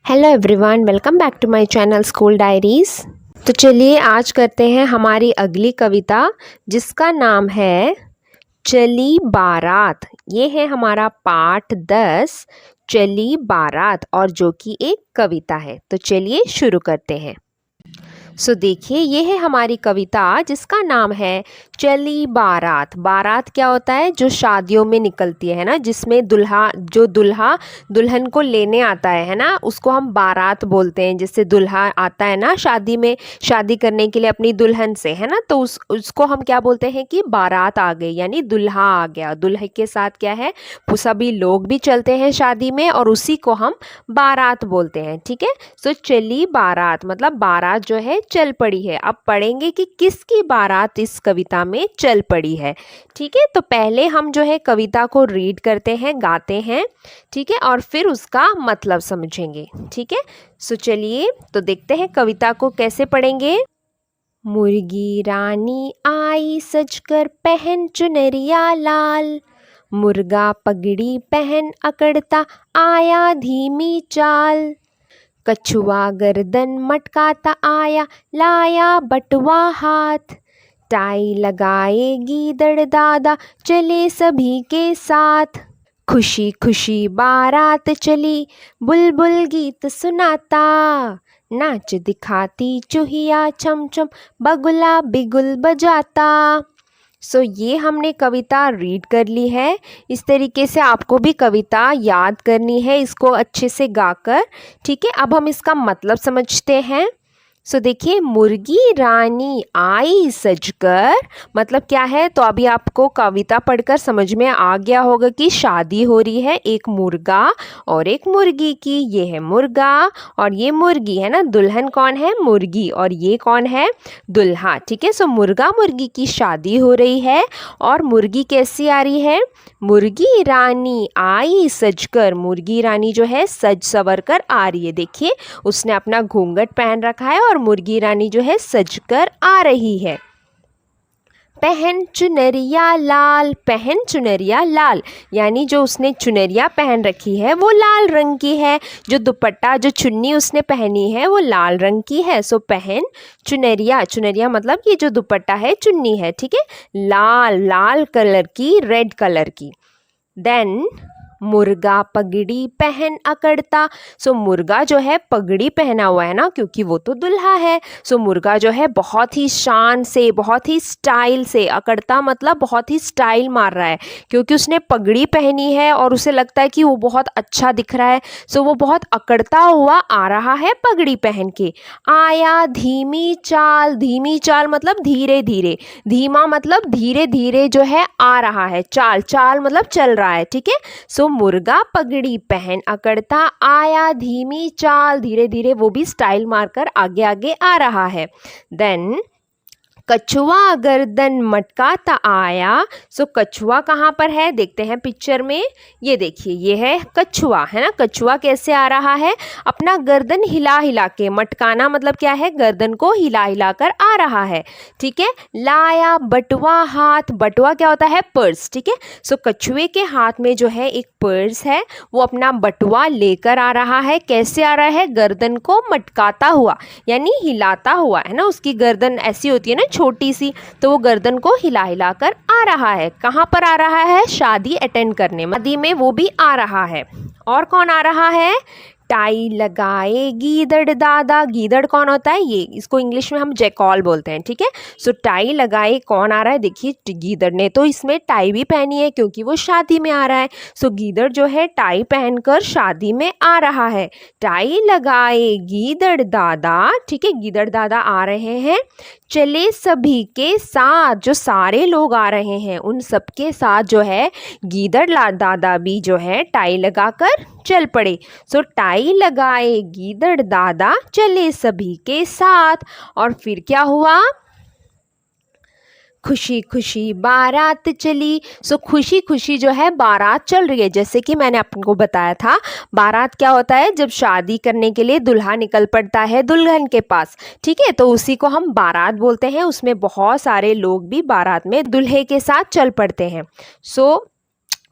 Hello everyone, welcome back to my channel school diaries. तो चलिए आज करते हैं हमारी अगली कविता जिसका नाम है चली बारात। ये है हमारा पाठ 10 चली बारात और जो कि एक कविता है। तो चलिए शुरू करते हैं। सो देखिए ये है हमारी कविता जिसका नाम है चली बारात। बारात क्या होता है? जो शादियों में निकलती है ना, जिसमें दूल्हा दुल्हन को लेने आता है ना, उसको हम बारात बोलते हैं। जिससे दूल्हा आता है ना शादी में, शादी करने के लिए अपनी दुल्हन से, है ना, तो उसको हम क्या बोलते हैं कि बारात आ गई, यानी दूल्हा आ गया। दूल्हे के साथ क्या है, सभी लोग भी चलते हैं शादी में और उसी को हम बारात बोलते हैं। ठीक है, सो चली बारात मतलब बारात जो है चल पड़ी है। अब पढ़ेंगे कि किसकी बारात इस कविता में चल पड़ी है। ठीक है, तो पहले हम जो है कविता को रीड करते हैं, गाते हैं, ठीक है, और फिर उसका मतलब समझेंगे। ठीक है, सो चलिए तो देखते हैं कविता को कैसे पढ़ेंगे। मुर्गी रानी आई सजकर पहन चुनरिया लाल, मुर्गा पगड़ी पहन अकड़ता आया धीमी चाल, कछुआ गर्दन मटकाता आया लाया बटुआ हाथ, टाई लगाए गीदड़ दादा चले सभी के साथ, खुशी खुशी बारात चली बुलबुल गीत सुनाता, नाच दिखाती चूहिया छम छम बगुला बिगुल बजाता। सो ये हमने कविता रीड कर ली है। इस तरीके से आपको भी कविता याद करनी है, इसको अच्छे से गाकर। ठीक है, अब हम इसका मतलब समझते हैं। सो देखिए, मुर्गी रानी आई सजकर मतलब क्या है, तो अभी आपको कविता पढ़कर समझ में आ गया होगा कि शादी हो रही है एक मुर्गा और एक मुर्गी की। ये है मुर्गा और ये मुर्गी है ना। दुल्हन कौन है? मुर्गी, और ये कौन है? दुल्हा। ठीक है, सो मुर्गा मुर्गी की शादी हो रही है और मुर्गी कैसी आ रही है? मुर्गी रानी आई सजकर, मुर्गी रानी जो है सज सवर कर आ रही है। देखिए उसने अपना घूंघट पहन रखा है और मुर्गी रानी जो है सजकर आ रही है। पहन चुनरिया लाल, पहन चुनरिया लाल यानी जो उसने चुनरिया पहन रखी है वो लाल रंग की है। जो दुपट्टा, जो चुन्नी उसने पहनी है वो लाल रंग की है। सो पहन चुनरिया, चुनरिया मतलब ये जो दुपट्टा है चुन्नी है। ठीक है, लाल, लाल कलर की, रेड कलर की। देन मुर्गा पगड़ी पहन अकड़ता। सो मुर्गा जो है पगड़ी पहना हुआ है ना, क्योंकि वो तो दुल्हा है। सो मुर्गा जो है बहुत ही शान से, बहुत ही स्टाइल से, अकड़ता मतलब बहुत ही स्टाइल मार रहा है, क्योंकि उसने पगड़ी पहनी है और उसे लगता है कि वो बहुत अच्छा दिख रहा है। सो वो बहुत अकड़ता हुआ आ रहा है पगड़ी पहन के। आया धीमी चाल, धीमी चाल मतलब धीरे धीरे, धीमा मतलब धीरे धीरे जो है आ रहा है। चाल, चाल मतलब चल रहा है। ठीक है, सो मुर्गा पगड़ी पहन अकड़ता आया धीमी चाल, धीरे धीरे वो भी स्टाइल मारकर आगे आगे आ रहा है। देन कछुआ गर्दन मटकाता आया। सो कछुआ कहाँ पर है देखते हैं पिक्चर में। ये देखिए ये है कछुआ, है ना। कछुआ कैसे आ रहा है? अपना गर्दन हिला हिला के, मटकाना मतलब क्या है? गर्दन को हिला हिला कर आ रहा है। ठीक है, लाया बटुआ हाथ, बटुआ क्या होता है? पर्स। ठीक है, सो कछुए के हाथ में जो है एक पर्स है, वो अपना बटुआ लेकर आ रहा है। कैसे आ रहा है? गर्दन को मटकाता हुआ यानी हिलाता हुआ, है ना। उसकी गर्दन ऐसी होती है ना छोटी सी, तो वो गर्दन को हिला हिला कर आ रहा है। कहाँ पर आ रहा है? शादी अटेंड करने, शादी में वो भी आ रहा है। और कौन आ रहा है? टाई लगाए गीदड़ दादा। गीदड़ कौन होता है? ये, इसको इंग्लिश में हम जैकॉल बोलते हैं। ठीक है, सो टाई लगाए कौन आ रहा है? देखिए गीदड़ ने तो इसमें टाई भी पहनी है क्योंकि वो शादी में आ रहा है। सो गीदड़ जो है टाई पहनकर शादी में आ रहा है। टाई लगाए गीदड़ दादा, ठीक है, गीदड़ दादा आ रहे हैं। चले सभी के साथ, जो सारे लोग आ रहे हैं उन सबके साथ जो है गीदड़ दादा भी जो है टाई लगाकर चल पड़े। सो टाई लगाए गीदड़ दादा चले सभी के साथ। और फिर क्या हुआ? खुशी खुशी बारात चली। सो खुशी खुशी जो है बारात चल रही है। जैसे कि मैंने आपको बताया था, बारात क्या होता है? जब शादी करने के लिए दूल्हा निकल पड़ता है दुल्हन के पास। ठीक है, तो उसी को हम बारात बोलते हैं। उसमें बहुत सारे लोग भी बारात में दूल्हे के साथ चल पड़ते हैं। सो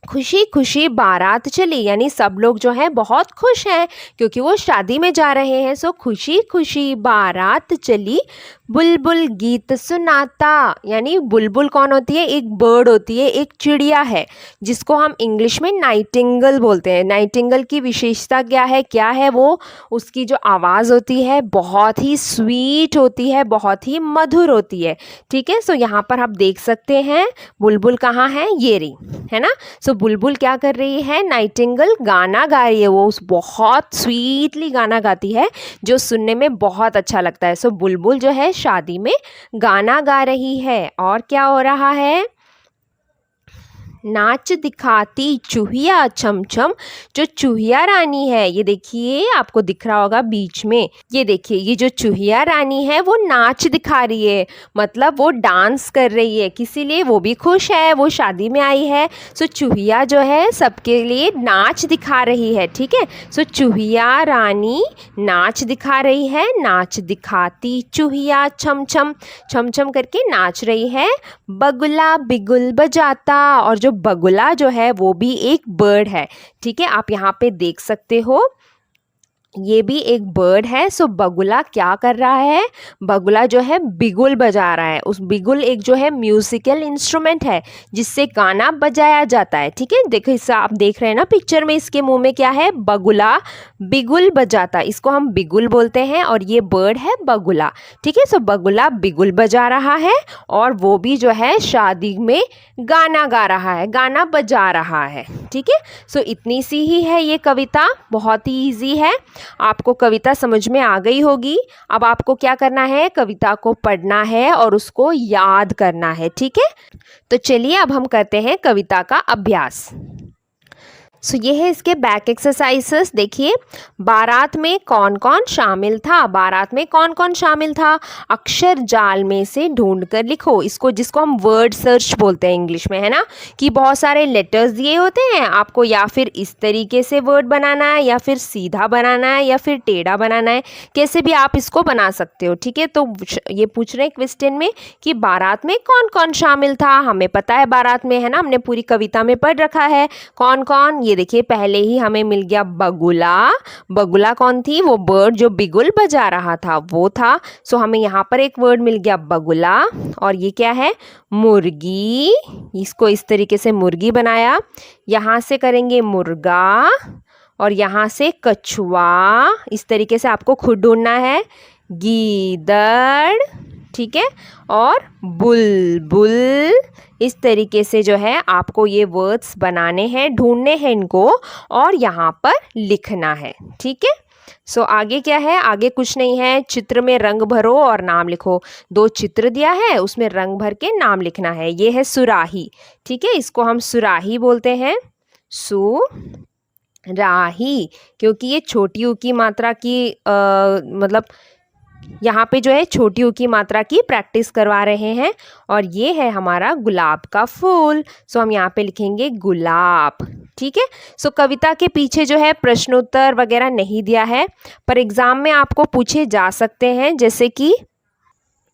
खुशी खुशी बारात चली, यानी सब लोग जो है बहुत खुश हैं क्योंकि वो शादी में जा रहे हैं। सो खुशी खुशी बारात चली, बुलबुल गीत सुनाता, यानी बुलबुल कौन होती है? एक बर्ड होती है, एक चिड़िया है जिसको हम इंग्लिश में नाइटिंगेल बोलते हैं। नाइटिंगेल की विशेषता क्या है वो? उसकी जो आवाज़ होती है बहुत ही स्वीट होती है, बहुत ही मधुर होती है। ठीक है, सो यहाँ पर आप देख सकते हैं बुलबुल कहाँ है, ये रही है ना। सो बुलबुल क्या कर रही है? नाइटिंगेल गाना गा रही है, वो उस बहुत स्वीटली गाना गाती है जो सुनने में बहुत अच्छा लगता है। सो बुलबुल जो है शादी में गाना गा रही है। और क्या हो रहा है? नाच दिखाती चूहिया छम छम, जो चूहिया रानी है, ये देखिए आपको दिख रहा होगा बीच में, ये देखिए ये जो चूहिया रानी है वो नाच दिखा रही है, मतलब वो डांस कर रही है। किसी लिए? वो भी खुश है, वो शादी में आई है। सो चूहिया जो है सबके लिए नाच दिखा रही है। ठीक है, सो चूहिया रानी नाच दिखा रही है, नाच दिखाती चूहिया छम छम, छम छम करके नाच रही है। बगुला बिगुल बजाता, और जो बगुला जो है वो भी एक बर्ड है। ठीक है, आप यहाँ पे देख सकते हो ये भी एक बर्ड है। सो बगुला क्या कर रहा है? बगुला जो है बिगुल बजा रहा है। उस बिगुल एक जो है म्यूजिकल इंस्ट्रूमेंट है जिससे गाना बजाया जाता है। ठीक है, देखो इससे आप देख रहे हैं ना पिक्चर में, इसके मुंह में क्या है? बगुला बिगुल बजाता, इसको हम बिगुल बोलते हैं, और ये बर्ड है बगुला। ठीक है, सो बगुला बिगुल बजा रहा है और वो भी जो है शादी में गाना गा रहा है, गाना बजा रहा है। ठीक है, सो इतनी सी ही है ये कविता, बहुत ही ईजी है। आपको कविता समझ में आ गई होगी। अब आपको क्या करना है? कविता को पढ़ना है और उसको याद करना है। ठीक है, तो चलिए अब हम करते हैं कविता का अभ्यास। सो ये है इसके बैक एक्सरसाइजेस। देखिए, बारात में कौन कौन शामिल था? बारात में कौन कौन शामिल था? अक्षर जाल में से ढूंढ कर लिखो। इसको, जिसको हम वर्ड सर्च बोलते हैं इंग्लिश में, है ना, कि बहुत सारे लेटर्स दिए होते हैं आपको, या फिर इस तरीके से वर्ड बनाना है, या फिर सीधा बनाना है, या फिर टेढ़ा बनाना है, कैसे भी आप इसको बना सकते हो। ठीक है, तो ये पूछ रहे हैं क्वेश्चन में कि बारात में कौन कौन शामिल था। हमें पता है बारात में, है ना, हमने पूरी कविता में पढ़ रखा है कौन कौन। ये देखिए पहले ही हमें मिल गया बगुला। बगुला कौन थी? वो बर्ड जो बिगुल बजा रहा था वो था। सो हमें यहाँ पर एक वर्ड मिल गया बगुला। और ये क्या है? मुर्गी। इसको इस तरीके से मुर्गी बनाया। यहाँ से करेंगे मुर्गा, और यहाँ से कछुआ। इस तरीके से आपको खुद ढूंढना है। गीदड़, ठीक है, और बुलबुल। इस तरीके से जो है आपको ये वर्ड्स बनाने हैं, ढूंढने हैं इनको, और यहाँ पर लिखना है। ठीक है, सो आगे क्या है? आगे कुछ नहीं है। चित्र में रंग भरो और नाम लिखो। 2 चित्र दिया है, उसमें रंग भर के नाम लिखना है। ये है सुराही। ठीक है, इसको हम सुराही बोलते हैं, सुराही, क्योंकि ये छोटी ऊ की मात्रा की मतलब यहाँ पे जो है छोटी ऊ की मात्रा की प्रैक्टिस करवा रहे हैं। और ये है हमारा गुलाब का फूल। सो हम यहाँ पे लिखेंगे गुलाब। ठीक है, सो कविता के पीछे जो है प्रश्नोत्तर वगैरह नहीं दिया है, पर एग्जाम में आपको पूछे जा सकते हैं। जैसे कि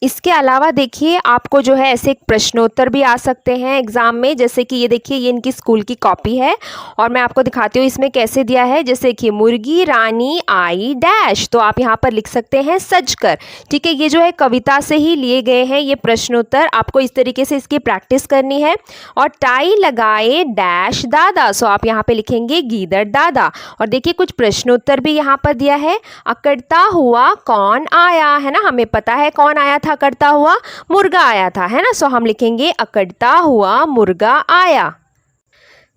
इसके अलावा देखिए आपको जो है ऐसे एक प्रश्नोत्तर भी आ सकते हैं एग्जाम में। जैसे कि ये देखिए, ये इनकी स्कूल की कॉपी है और मैं आपको दिखाती हूँ इसमें कैसे दिया है। जैसे कि मुर्गी रानी आई डैश, तो आप यहाँ पर लिख सकते हैं सजकर। ठीक है, ये जो है कविता से ही लिए गए हैं ये प्रश्नोत्तर। आपको इस तरीके से इसकी प्रैक्टिस करनी है। और टाई लगाए डैश दादा, सो आप यहाँ पे लिखेंगे गीदड़ दादा। और देखिए कुछ प्रश्नोत्तर भी यहाँ पर दिया है। अकड़ता हुआ कौन आया, है ना, हमें पता है कौन आया था। अकड़ता हुआ मुर्गा आया था, है ना, सो हम लिखेंगे अकड़ता हुआ मुर्गा आया।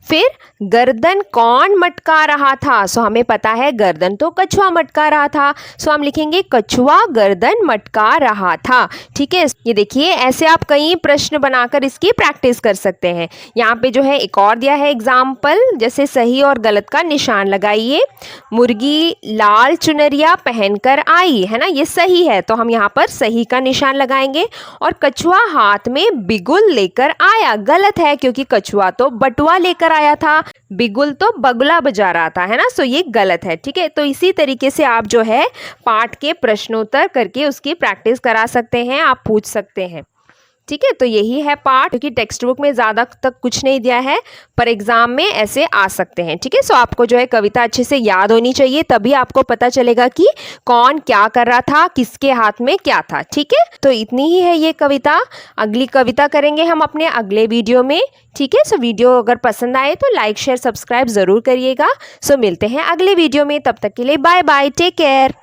फिर गर्दन कौन मटका रहा था, सो हमें पता है गर्दन तो कछुआ मटका रहा था, सो हम लिखेंगे कछुआ गर्दन मटका रहा था। ठीक है, ये देखिए ऐसे आप कई प्रश्न बनाकर इसकी प्रैक्टिस कर सकते हैं। यहाँ पे जो है एक और दिया है एग्जाम्पल, जैसे सही और गलत का निशान लगाइए। मुर्गी लाल चुनरिया पहनकर आई, है ना, ये सही है, तो हम यहाँ पर सही का निशान लगाएंगे। और कछुआ हाथ में बिगुल लेकर आया, गलत है, क्योंकि कछुआ तो बटुआ लेकर आया था, बिगुल तो बगुला बजा रहा था, है ना, सो ये गलत है। ठीक है, तो इसी तरीके से आप जो है पाठ के प्रश्नोत्तर करके उसकी प्रैक्टिस करा सकते हैं, आप पूछ सकते हैं। ठीक है, तो यही है पार्ट, क्योंकि टेक्स्ट बुक में ज़्यादा तक कुछ नहीं दिया है, पर एग्जाम में ऐसे आ सकते हैं। ठीक है, सो आपको जो है कविता अच्छे से याद होनी चाहिए, तभी आपको पता चलेगा कि कौन क्या कर रहा था, किसके हाथ में क्या था। ठीक है, तो इतनी ही है ये कविता। अगली कविता करेंगे हम अपने अगले वीडियो में। ठीक है, सो वीडियो अगर पसंद आए तो लाइक शेयर सब्सक्राइब ज़रूर करिएगा। सो मिलते हैं अगले वीडियो में, तब तक के लिए बाय बाय, टेक केयर।